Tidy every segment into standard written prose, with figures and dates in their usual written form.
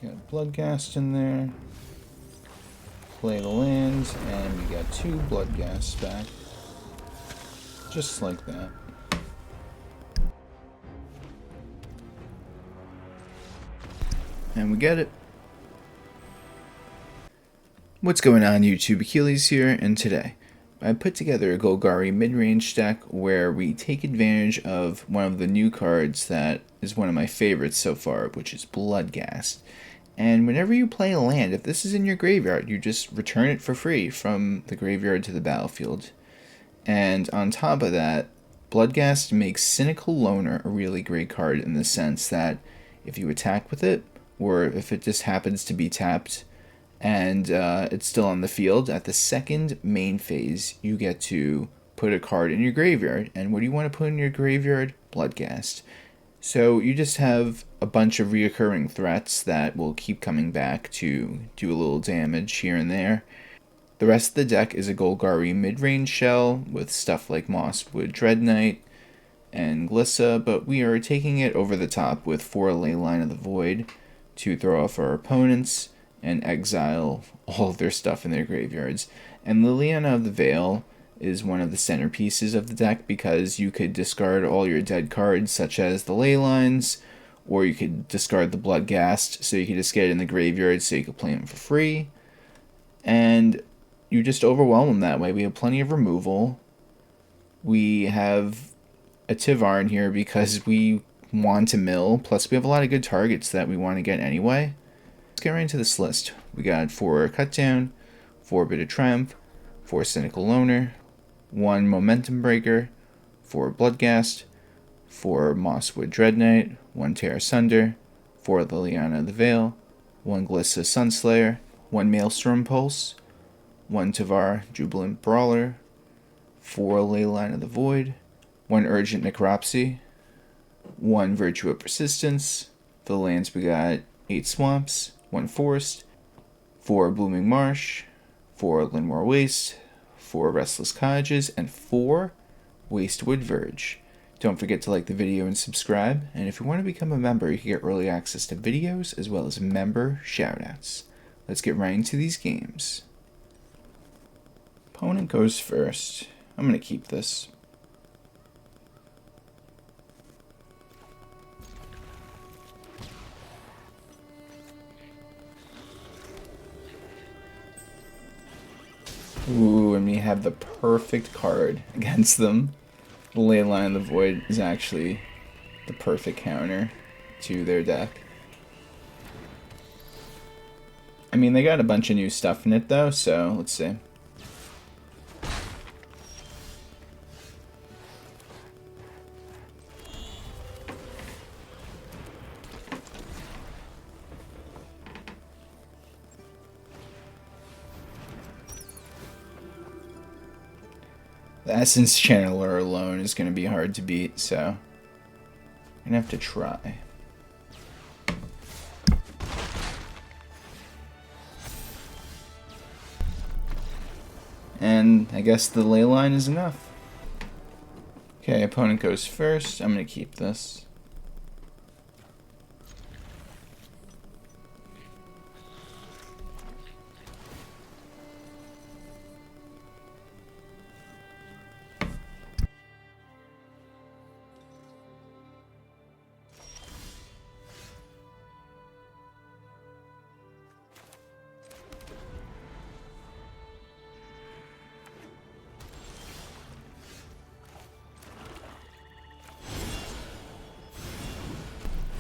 Got Bloodghast in there. Play the lands, and we got 2 Bloodghasts back. Just like that. And we get it. What's going on YouTube? Achilles here, and today I put together a Golgari Midrange deck where we take advantage of one of the new cards that is one of my favorites so far, which is Bloodghast. And whenever you play a land, if this is in your graveyard, you just return it for free from the graveyard to the battlefield. And on top of that, Bloodghast makes Cynical Loner a really great card in the sense that if you attack with it, or if it just happens to be tapped and it's still on the field, at the second main phase, you get to put a card in your graveyard. And what do you want to put in your graveyard? Bloodghast. So you just have a bunch of reoccurring threats that will keep coming back to do a little damage here and there. The rest of the deck is a Golgari Midrange shell with stuff like Mosswood Dreadknight and Glissa, but we are taking it over the top with 4 Leyline of the Void to throw off our opponents and exile all of their stuff in their graveyards. And Liliana of the Veil is one of the centerpieces of the deck because you could discard all your dead cards such as the Leylines, or you could discard the Bloodghast so you could just get it in the graveyard so you could play them for free. And you just overwhelm them that way. We have plenty of removal. We have a Tyvar in here because we want to mill, plus we have a lot of good targets that we want to get anyway. Let's get right into this list. We got 4 Cutdown, 4 Bit of Triumph, 4 Cynical Loner, 1 Momentum Breaker, 4 Bloodghast, 4 Mosswood Dreadknight, 1 Tear Asunder, 4 Liliana of the Veil, 1 Glissa Sunslayer, 1 Maelstrom Pulse, 1 Tyvar Jubilant Brawler, 4 Leyline of the Void, 1 Urgent Necropsy, 1 Virtue of Persistence. For the lands we got 8 Swamps, 1 Forest, 4 Blooming Marsh, 4 Llanowar Wastes, 4 Restless Cottages, and 4 Wastewood Verge. Don't forget to like the video and subscribe, and if you want to become a member, you can get early access to videos as well as member shoutouts. Let's get right into these games. Opponent goes first. I'm going to keep this. Ooh, and we have the perfect card against them. The Leyline of the Void is actually the perfect counter to their deck. I mean, they got a bunch of new stuff in it though, so let's see. The Essence Channeler alone is going to be hard to beat, so I'm going to have to try. And I guess the Leyline is enough. Okay, opponent goes first. I'm going to keep this.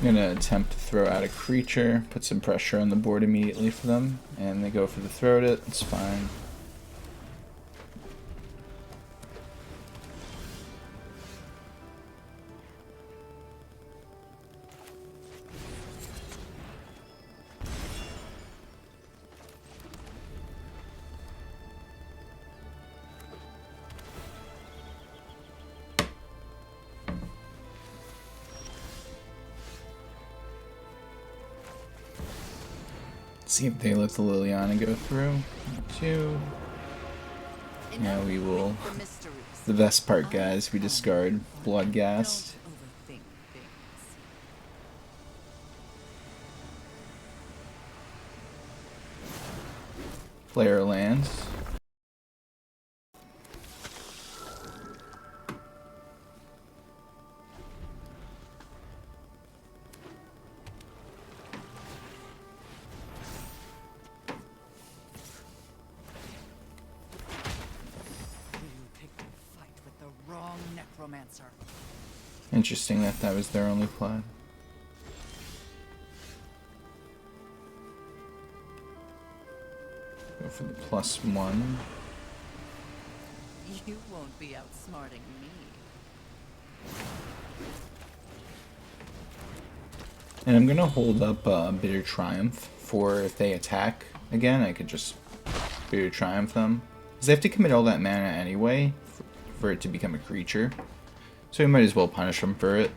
I'm going to attempt to throw out a creature, put some pressure on the board immediately for them, and they go for the throw it. It's fine. See if they let the Liliana go through. 2. Now we will. The best part, guys, we discard Bloodghast. Player lands. Interesting that that was their only play. Go for the +1. You won't be outsmarting me. And I'm gonna hold up Bitter Triumph for if they attack again, I could just Bitter Triumph them. Because they have to commit all that mana anyway for it to become a creature. So we might as well punish them for it.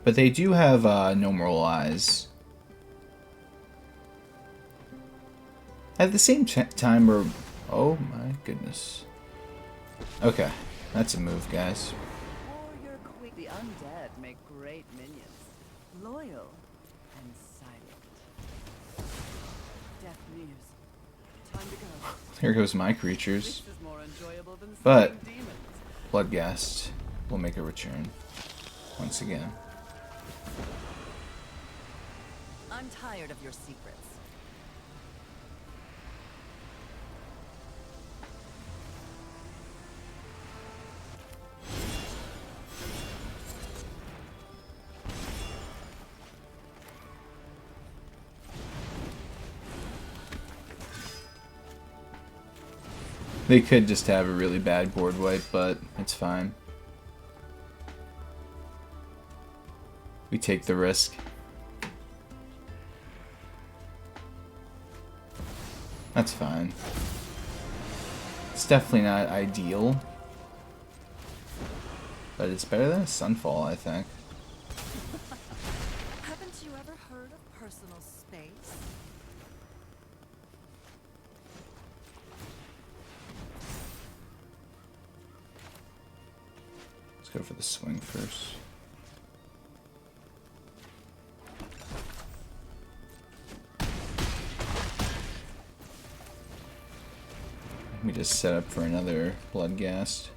But they do have no Moral Eyes. At the same time, we're... Oh my goodness. Okay, that's a move, guys. The undead make great minions. Loyal and silent. Death nears. Time to go. Here goes my creatures. This is more enjoyable than But demons. Bloodghast will make a return once again. I'm tired of your secrets. They could just have a really bad board wipe, but it's fine. We take the risk. That's fine. It's definitely not ideal, but it's better than a Sunfall, I think. Haven't you ever heard of personal space? Let's go for the swing first. We just set up for another Bloodghast.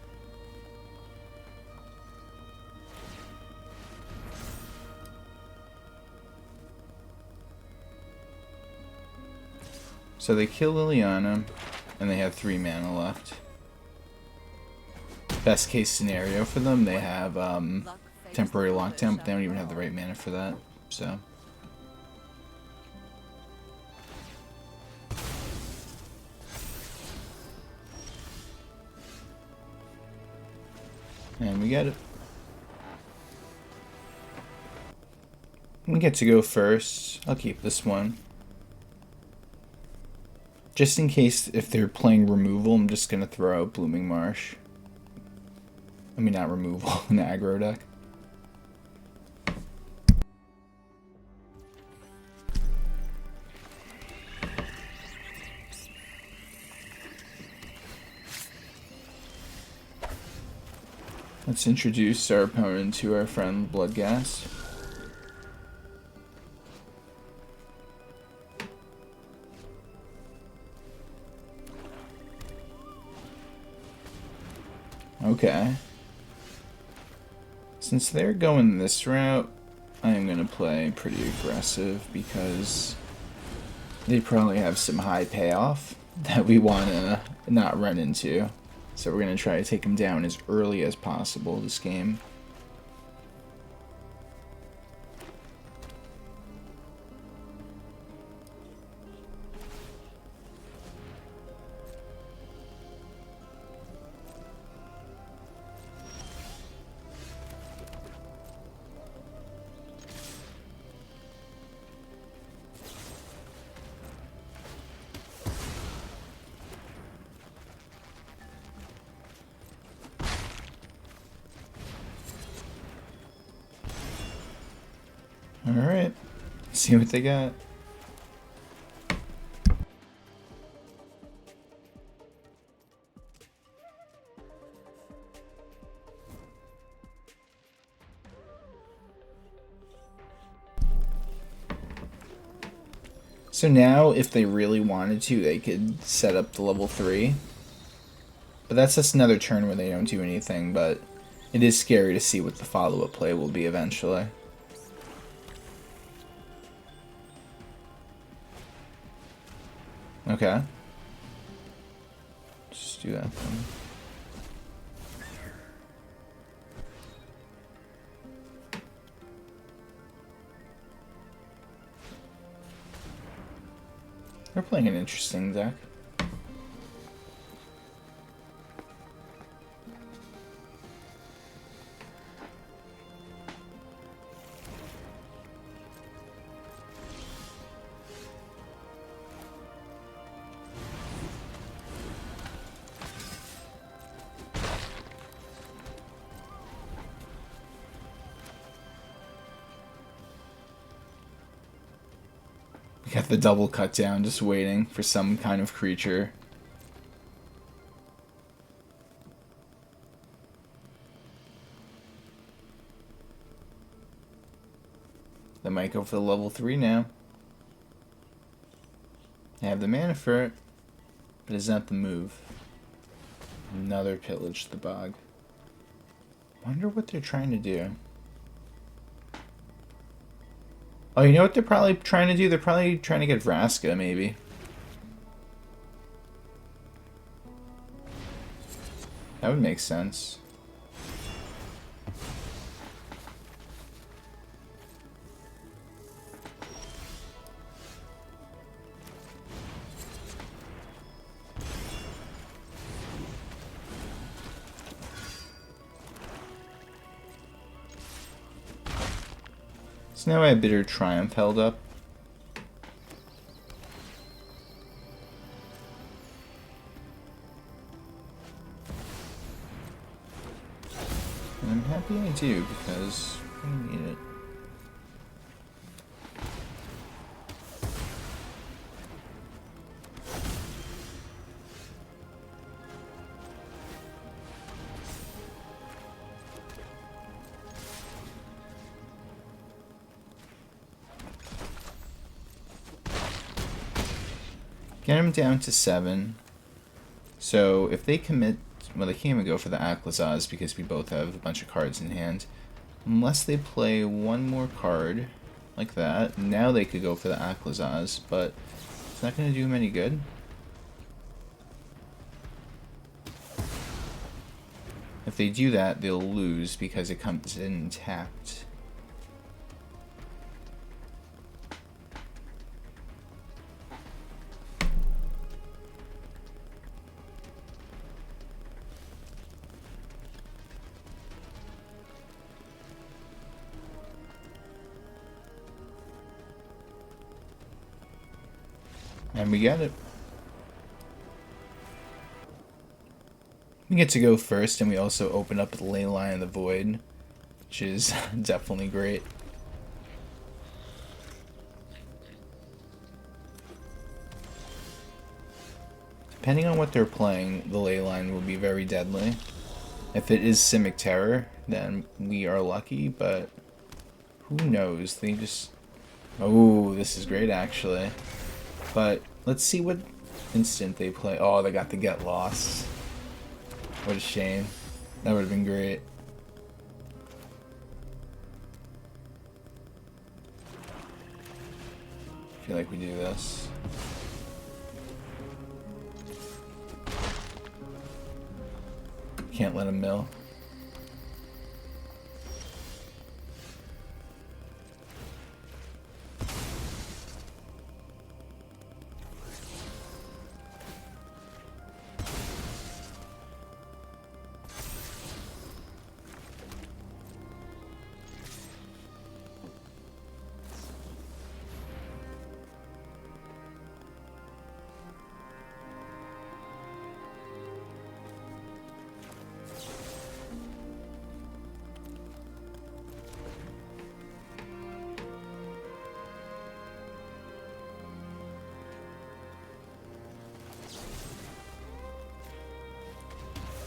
So they kill Liliana, and they have 3 mana left. Best case scenario for them, they have temporary lockdown, but they don't even have the right mana for that. So. And we get it. We get to go first. I'll keep this one. Just in case if they're playing removal, I'm just going to throw out Blooming Marsh. I mean, not removal, an aggro deck. Let's introduce our opponent to our friend Bloodghast. Okay. Since they're going this route, I am going to play pretty aggressive because they probably have some high payoff that we want to not run into. So we're going to try to take them down as early as possible this game. Alright, see what they got. So now, if they really wanted to, they could set up the level 3. But that's just another turn where they don't do anything, but it is scary to see what the follow-up play will be eventually. Okay. Just do that then. They're playing an interesting deck. Got the double cut down, just waiting for some kind of creature. They might go for the level 3 now. They have the mana for it, but it's not the move. Another Pillage the Bog. Wonder what they're trying to do. Oh, you know what they're probably trying to do? They're probably trying to get Vraska, maybe. That would make sense. So now I have Bitter Triumph held up. And I'm happy I do, because I need it. Get him down to 7. So if they commit, well, they can't even go for the Aklazaz because we both have a bunch of cards in hand. Unless they play one more card like that, now they could go for the Aklazaz, but it's not going to do them any good. If they do that, they'll lose because it comes in tapped. And we got it. We get to go first, and we also open up the Leyline of the Void, which is definitely great. Depending on what they're playing, the Leyline will be very deadly. If it is Simic Terror, then we are lucky, but who knows? They just... Oh, this is great, actually. But let's see what instant they play. Oh, they got the Get Lost. What a shame. That would have been great. I feel like we do this. Can't let him mill.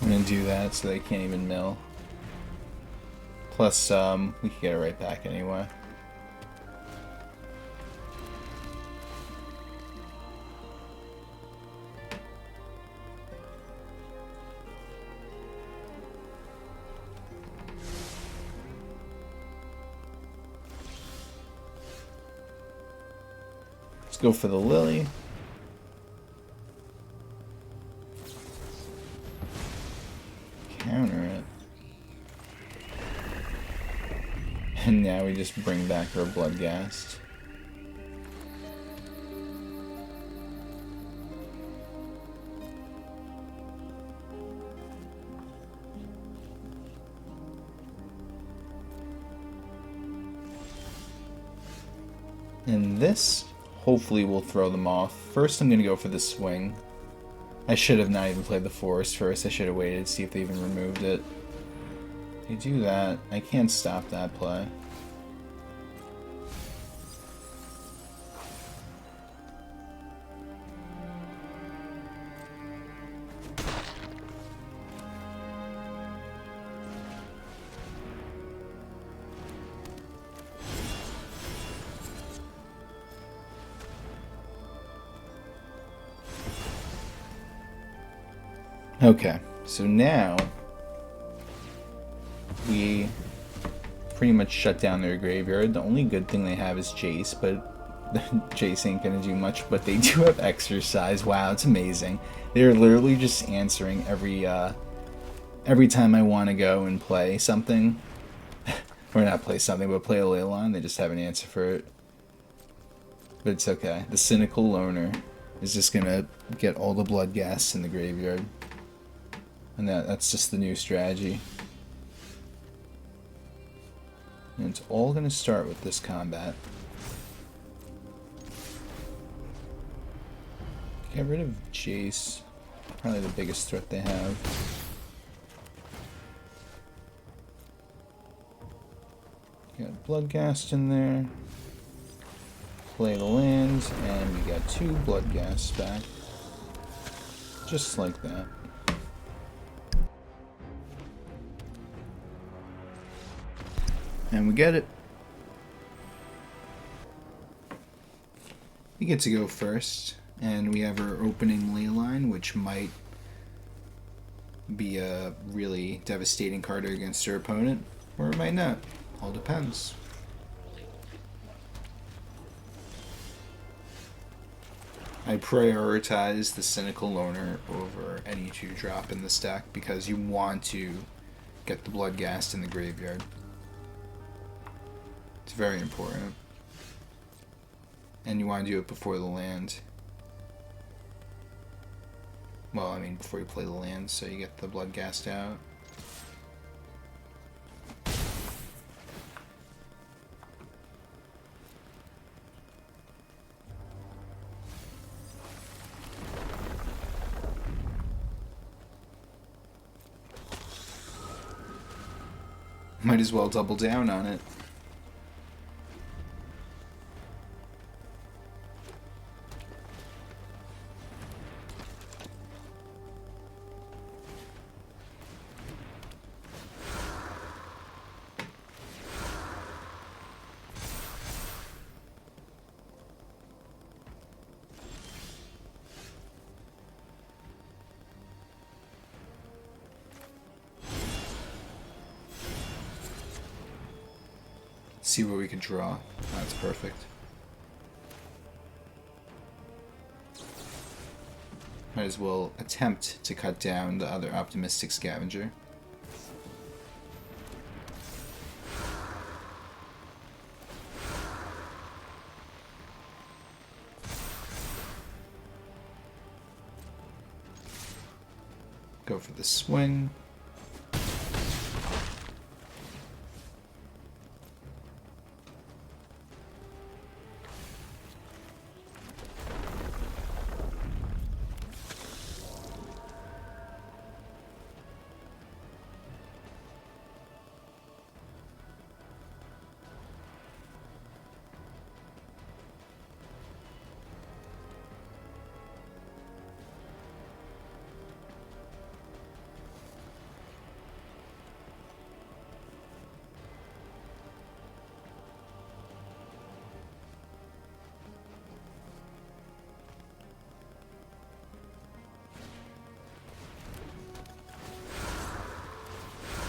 I'm gonna do that so they can't even mill. Plus, we can get it right back anyway. Let's go for the Lily. Counter it. And now we just bring back our Bloodghast. And this, hopefully, will throw them off. First, I'm going to go for the swing. I should have not even played the forest first. I should have waited to see if they even removed it. They do that. I can't stop that play. Okay, so now we pretty much shut down their graveyard. The only good thing they have is Jace, but Jace ain't gonna do much, but they do have Exercise. Wow, it's amazing. They're literally just answering every time I want to go and play something. Or not play something, but play a Leyline. They just have an answer for it. But it's okay. The Cynical Loner is just gonna get all the Bloodghasts in the graveyard. And that's just the new strategy. And it's all going to start with this combat. Get rid of Jace. Probably the biggest threat they have. Got Bloodghast in there. Play the lands, and we got 2 Bloodghasts back. Just like that. And we get it. We get to go first, and we have our opening Leyline, which might be a really devastating card against our opponent, or it might not. All depends. I prioritize the Cynical Loner over any 2-drop in this deck because you want to get the Bloodghast in the graveyard. It's very important. And you want to do it before the land. Well, I mean, before you play the land, so you get the Bloodghast out. Might as well double down on it. See what we can draw. That's perfect. Might as well attempt to cut down the other optimistic scavenger. Go for the swing.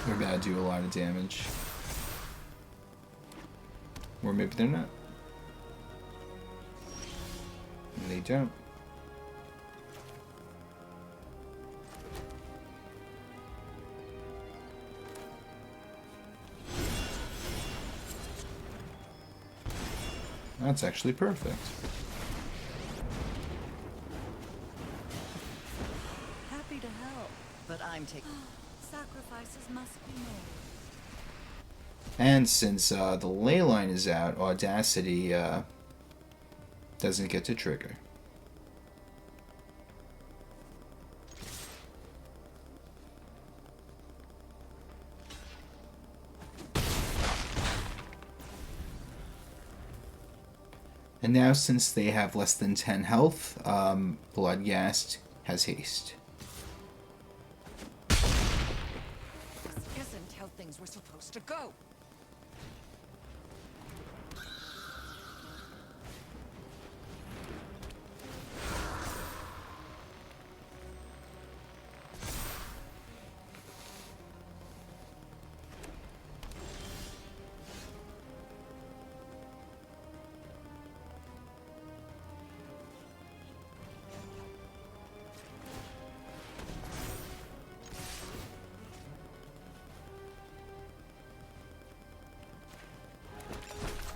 They're gonna do a lot of damage. Or maybe they're not. And they don't. That's actually perfect. Happy to help, but I'm taking. Sacrifices must be made. And since the Leyline is out, Audacity doesn't get to trigger. And now, since they have less than 10 health, Bloodghast has haste. This isn't how things were supposed to go.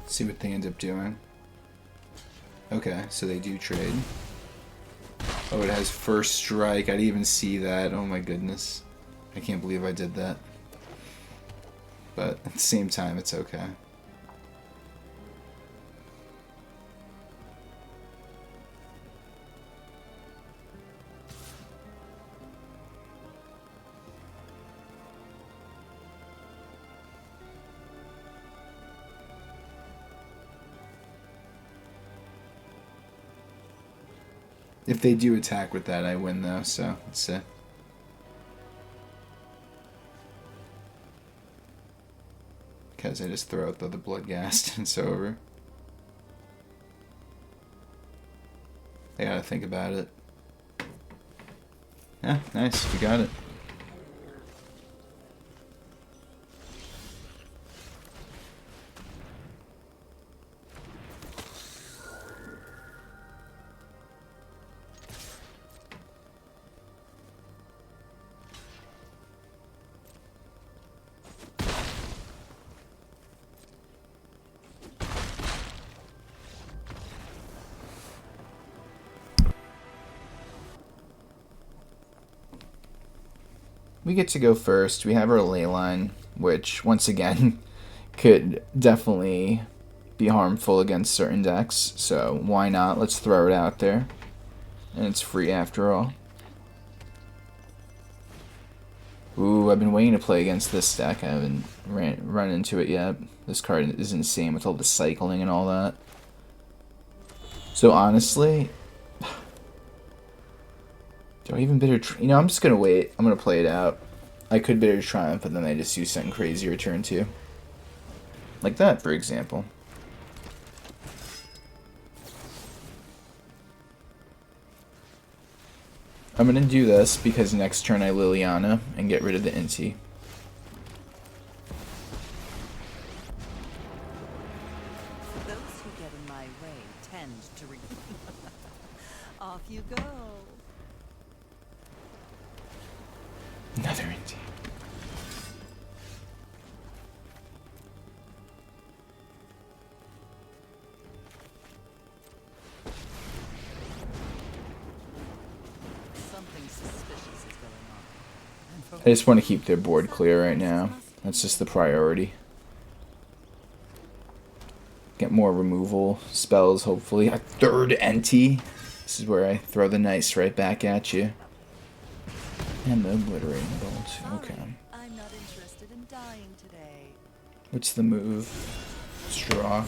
See what they end up doing. Okay, so they do trade. Oh, it has first strike. I didn't even see that. Oh my goodness. I can't believe I did that. But at the same time, it's okay. If they do attack with that, I win though, so let's see. Because I just throw out the other Bloodghast and it's over. I gotta think about it. Yeah, nice, you got it. We get to go first. We have our Leyline, which, once again, could definitely be harmful against certain decks. So why not? Let's throw it out there. And it's free after all. Ooh, I've been waiting to play against this deck. I haven't run into it yet. This card is insane with all the cycling and all that. So honestly... do I even bid a... You know, I'm just going to wait. I'm going to play it out. I could bid a Triumph, but then I just do something crazy return 2. Like that, for example. I'm going to do this because next turn I Liliana and get rid of the Inti. Those who get in my way tend to Off you go. Another Inti. Something suspicious is going on. I just want to keep their board clear right now. That's just the priority. Get more removal spells, hopefully. A third Enti. This is where I throw the nice right back at you. And the obliterating bolt. Okay. I'm not interested in dying today. What's the move? Straw.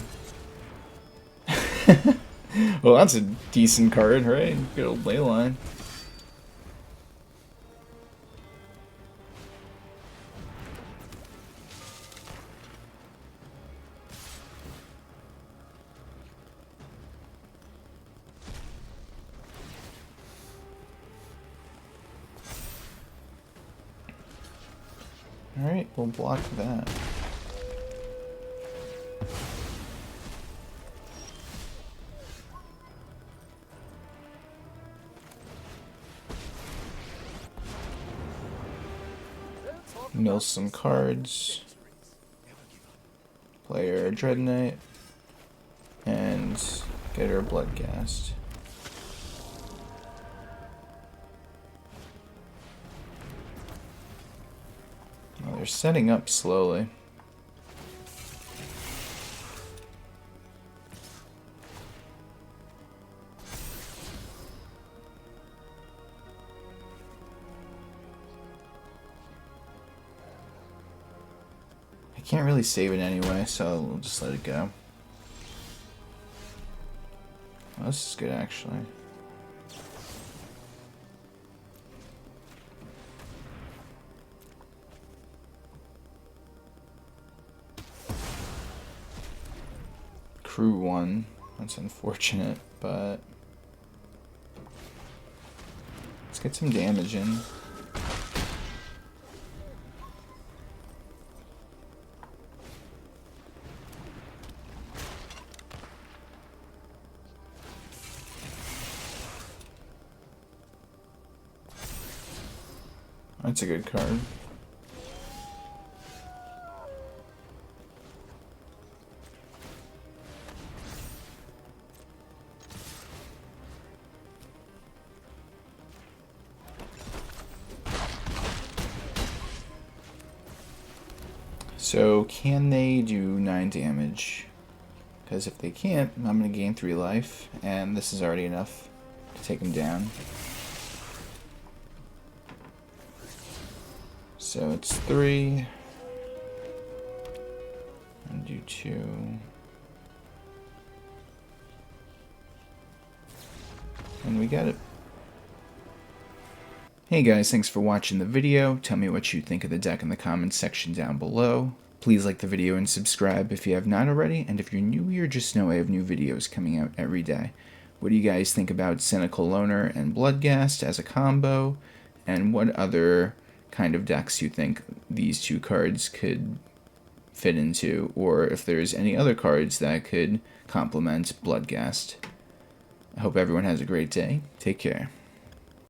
Well, that's a decent card, right? Good old Leyline. Alright, we'll block that. Mill some cards. Play our Dreadknight. And get our Bloodghast. Well, they're setting up slowly. I can't really save it anyway, so we'll just let it go. Well, this is good, actually. Crew 1. That's unfortunate, but let's get some damage in. That's a good card. So, can they do 9 damage? Because if they can't, I'm going to gain 3 life, and this is already enough to take them down. So it's 3, and do 2. And we got it. Hey guys, thanks for watching the video. Tell me what you think of the deck in the comments section down below. Please like the video and subscribe if you have not already, and if you're new here, just know I have new videos coming out every day. What do you guys think about Cynical Loner and Bloodghast as a combo, and what other kind of decks you think these two cards could fit into, or if there's any other cards that could complement Bloodghast. I hope everyone has a great day. Take care.